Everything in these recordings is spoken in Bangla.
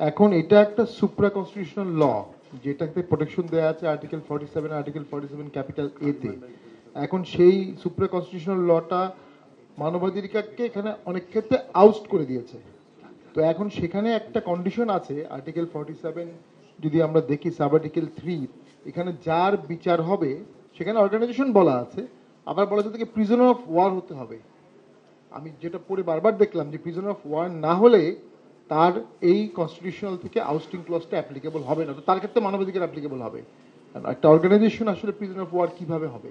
এখন এটা একটা সুপ্রা কনস্টিটিউশনাল ল, যেটাতে প্রোটেকশন দেওয়া আছে আর্টিকেল 47, আর্টিকেল 47 ক্যাপিটাল এ তে। এখন সেই সুপ্রা কনস্টিটিউশনাল লটা মানবাধিকারকে এখানে অনেক ক্ষেত্রে আউস্ট করে দিয়েছে। তো এখন সেখানে একটা কন্ডিশন আছে আর্টিকেল 47, যদি আমরা দেখি সাব আর্টিকেল 3, এখানে যার বিচার হবে সেখানে অর্গানাইজেশন বলা আছে, আবার বলা আছে থেকে প্রিজনার অফ ওয়ার হতে হবে। আমি যেটা পড়ে বারবার দেখলাম যে প্রিজনার অফ ওয়ার না হলে তার এই কনস্টিটিউশনাল থেকে আউস্টিং ক্লজটা অ্যাপ্লিকেবল হবে না, তো তার ক্ষেত্রে মানবাধিকার অ্যাপ্লিকেবল হবে। একটা অর্গানাইজেশন আসলে প্রিজনার অফ ওয়ার কিভাবে হবে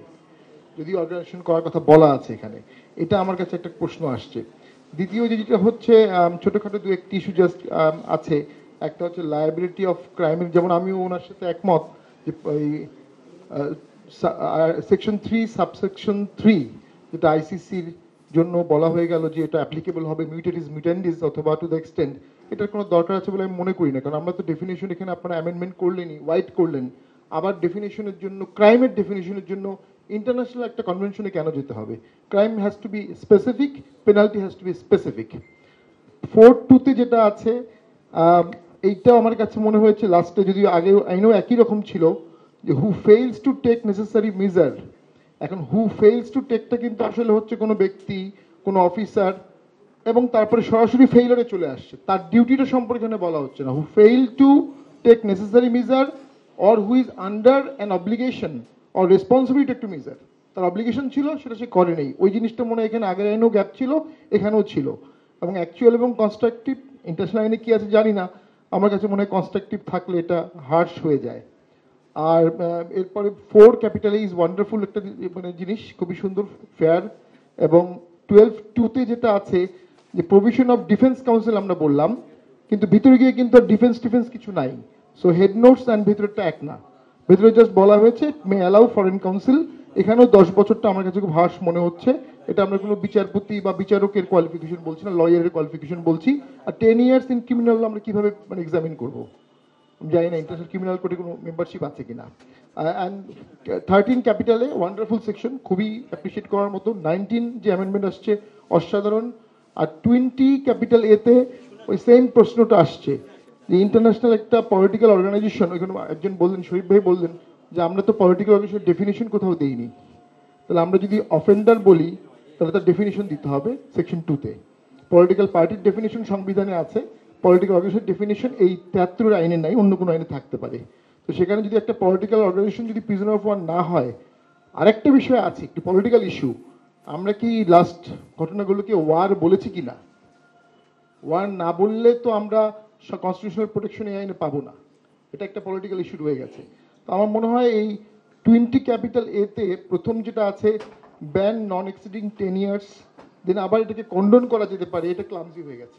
যদি অর্গানাইজেশন করার কথা বলা আছে এখানে, এটা আমার কাছে একটা প্রশ্ন আসছে। দ্বিতীয় যেটা হচ্ছে ছোটোখাটো দু একটি ইস্যু জাস্ট আছে। একটা হচ্ছে লায়াবিলিটি অফ ক্রাইমের, যেমন আমিও ওনার সাথে একমত যে এই সেকশন 3 সাবসেকশন 3 যেটা আইসিসির জন্য বলা হয়ে গেল যে এটা অ্যাপ্লিকেবল হবে মিউটেটিস মিউটেন্ডিস অথবা টু দ্য এক্সটেন্ট, এটার কোনো দরকার আছে বলে আমি মনে করি না। কারণ আমরা তো ডেফিনেশন এখানে আপনারা অ্যামেন্ডমেন্ট করলেনই, হোয়াইট করলেন, আবার ডেফিনেশনের জন্য ক্রাইমের ডেফিনেশনের জন্য ইন্টারন্যাশনাল একটা কনভেনশনে কেন যেতে হবে? Crime has to be specific, penalty has to be specific. 4(2)তে যেটা আছে এইটাও আমার কাছে মনে হয়েছে লাস্টে, যদি আগে আইনও একই রকম ছিল যে who fails to take necessary measure. এখন হু ফেইলস টু টেকটা কিন্তু আসলে হচ্ছে কোনো ব্যক্তি, কোনো অফিসার, এবং তারপরে সরাসরি ফেইলারে চলে আসছে, তার ডিউটিটা সম্পর্কে এখানে বলা হচ্ছে না। Who fail to take necessary measure or who is under an obligation or responsibility to measure, তার অব্লিগেশন ছিল সেটা সে করে নেই, ওই জিনিসটা মনে হয় এখানে আগের আইনেও গ্যাপ ছিল, এখানেও ছিল। এবং অ্যাকচুয়াল এবং কনস্ট্রাকটিভ ইন্টারন্যাশনাল আইনে কী আছে জানি না, আমার কাছে মনে হয় কনস্ট্রাকটিভ থাকলে এটা হার্শ হয়ে যায়। আর এরপরে 4 ক্যাপিটাল ইজ ওয়ান্ডারফুল একটা মানে জিনিস, খুবই সুন্দর, ফেয়ার। এবং 12(2)তে যেটা আছে যে প্রভিশন অফ ডিফেন্স কাউন্সিল আমরা বললাম, কিন্তু ভিতরে গিয়ে কিন্তু আর ডিফেন্স কিছু নাই। সো হেড নোটস অ্যান্ড ভিতরেরটা এক না, ভিতরে জাস্ট বলা হয়েছে মে অ্যালাউ ফরেন কাউন্সিল। এখানেও 10 বছরটা আমার কাছে খুব হার্শ মনে হচ্ছে। এটা আমরা কোনো বিচারপতি বা বিচারকের কোয়ালিফিকেশন বলছি না, লয়ারের কোয়ালিফিকেশন বলছি। আর 10 ইয়ার্স ইন ক্রিমিনাল আমরা কিভাবে মানে এক্সামিন করবো? জানি না ইন্টারন্যাশনাল ক্রিমিনাল কোর্টে কোনো মেম্বারশিপ আছে কিনা। অ্যান্ড 13 ক্যাপিটালে ওয়ান্ডারফুল সেকশন, খুবই অ্যাপ্রিসিয়েট করার মতো। 19 যে অ্যামেন্ডমেন্ট আসছে অসাধারণ। আর 20 ক্যাপিটাল এতে ওই সেম প্রশ্নটা আসছে যে ইন্টারন্যাশনাল একটা পলিটিক্যাল অর্গানাইজেশন, ওইখানে একজন বললেন, শরীফ ভাই বললেন যে আমরা তো পলিটিক্যাল অর্গানাইজেশন ডেফিনেশন কোথাও দেইনি, তাহলে আমরা যদি অফেন্ডার বলি তাহলে তার ডেফিনেশন দিতে হবে সেকশন 2-তে। পলিটিক্যাল পার্টির ডেফিনেশন সংবিধানে আছে, পলিটিক্যাল অর্গানাইজেশন ডেফিনেশন এই 73 আইনে নাই, অন্য কোনো আইনে থাকতে পারে। তো সেখানে যদি একটা পলিটিক্যাল অর্গানাইজেশন যদি প্রিজনার অফ ওয়ার না হয়, আরেকটা বিষয় আছে, একটি পলিটিক্যাল ইস্যু, আমরা কি লাস্ট ঘটনাগুলোকে ওয়ার বলেছি কি না? ওয়ার না বললে তো আমরা কনস্টিটিউশনাল প্রোটেকশন এই আইনে পাবো না, এটা একটা পলিটিক্যাল ইস্যু রয়ে গেছে। তো আমার মনে হয় এই 20 ক্যাপিটাল এতে প্রথম যেটা আছে ব্যান নন এক্সিডিং 10 ইয়ার্স, দেন আবার এটাকে কন্ডোন করা যেতে পারে, এটা ক্লামজি হয়ে গেছে।